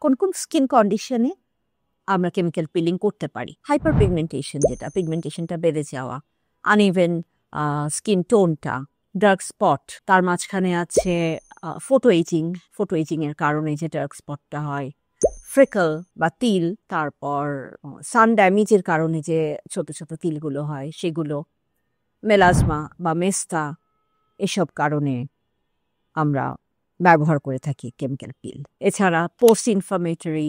কোন কোন স্কিন কন্ডিশনে আমরা কেমিক্যাল পিলিং করতে পারি? হাইপার পিগমেন্টেশন, যেটা পিগমেন্টেশনটা বেড়ে যাওয়া, আনইভেন স্কিন টোনটা, ডার্ক স্পট, তার মাঝখানে আছে ফটো এজিং এর কারণে যে ডার্ক স্পটটা হয়, ফ্রিকল বা তিল, তারপর সান ড্যামেজের কারণে যে ছোট ছোট তিলগুলো হয় সেগুলো, মেলাজমা বা মেস্তা, এসব কারণে আমরা ব্যবহার করে থাকি কেমিক্যাল পিল। এছাড়া পোস্ট ইনফ্লামেটরি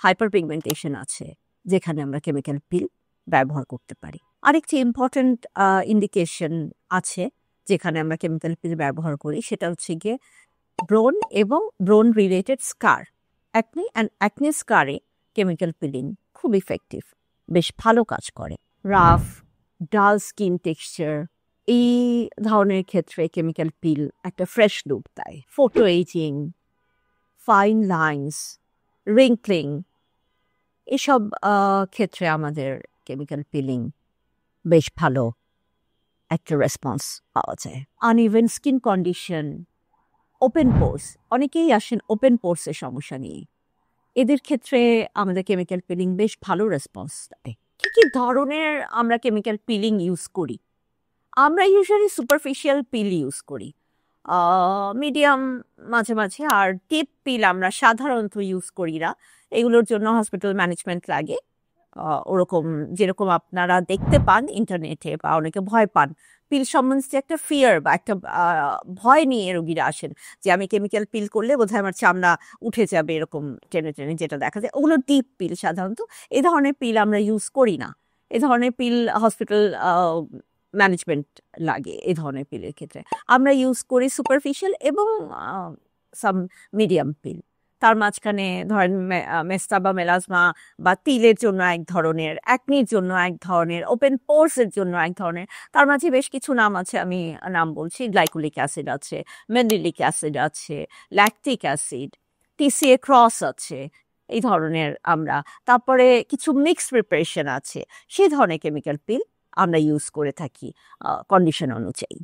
হাইপার পিগমেন্টেশন আছে, যেখানে আমরা কেমিক্যাল পিল ব্যবহার করতে পারি। আরেকটি ইম্পর্ট্যান্ট ইন্ডিকেশন আছে যেখানে আমরা কেমিক্যাল পিল ব্যবহার করি, সেটা হচ্ছে গিয়ে ব্রোন এবং ব্রোন রিলেটেড স্কার। অ্যাকনি স্কারে কেমিক্যাল পিলিং খুব ইফেক্টিভ, বেশ ভালো কাজ করে। রাফ, ডাল স্কিন টেক্সচার, এই ধরনের ক্ষেত্রে কেমিক্যাল পিল একটা ফ্রেশ লুক দেয়। ফটো এজিং, ফাইন লাইন্স, রিঙ্কলিং, এসব ক্ষেত্রে আমাদের কেমিক্যাল পিলিং বেশ ভালো একটা রেসপন্স পাওয়া যায়। আনইভেন স্কিন কন্ডিশন, ওপেন পোর্স, অনেকেই আসেন ওপেন পোর্সের সমস্যা নিয়ে, এদের ক্ষেত্রে আমাদের কেমিক্যাল পিলিং বেশ ভালো রেসপন্স দেয়। কী কী ধরনের আমরা কেমিক্যাল পিলিং ইউজ করি? আমরা ইউজুয়ালি সুপারফিশিয়াল পিল ইউজ করি, মিডিয়াম মাঝে মাঝে, আর টিপ পিল আমরা সাধারণত ইউজ করি না। এগুলোর জন্য হসপিটাল ম্যানেজমেন্ট লাগে। ওরকম যেরকম আপনারা দেখতে পান ইন্টারনেটে, বা অনেকে ভয় পান, পিল সম্বন্ধে একটা ফিয়ার বা একটা ভয় নিয়ে রোগীরা আসেন যে আমি কেমিক্যাল পিল করলে বোধহয় আমার চামড়া উঠে যাবে, এরকম টেনে টেনে যেটা দেখা যায়, ওগুলো ডিপ পিল। সাধারণত এই ধরনের পিল আমরা ইউজ করি না। এ ধরনের পিল হসপিটাল ম্যানেজমেন্ট লাগে। এ ধরনের পিলের ক্ষেত্রে আমরা ইউজ করি সুপারফিশিয়াল এবং সাম মিডিয়াম পিল। তার মাঝখানে ধরেন মেস্তা বা মেলাজমা বা তিলের জন্য এক ধরনের, অ্যাকনির জন্য এক ধরনের, ওপেন পোর্সের জন্য এক ধরনের, তার মাঝে বেশ কিছু নাম আছে, আমি নাম বলছি। গ্লাইকোলিক অ্যাসিড আছে, মেন্ডিলিক অ্যাসিড আছে, ল্যাকটিক অ্যাসিড, টিসিএ ক্রস আছে, এই ধরনের আমরা। তারপরে কিছু মিক্সড প্রিপারেশন আছে, সেই ধরনের কেমিক্যাল পিল আমরা ইউজ করে থাকি কন্ডিশন অনুযায়ী।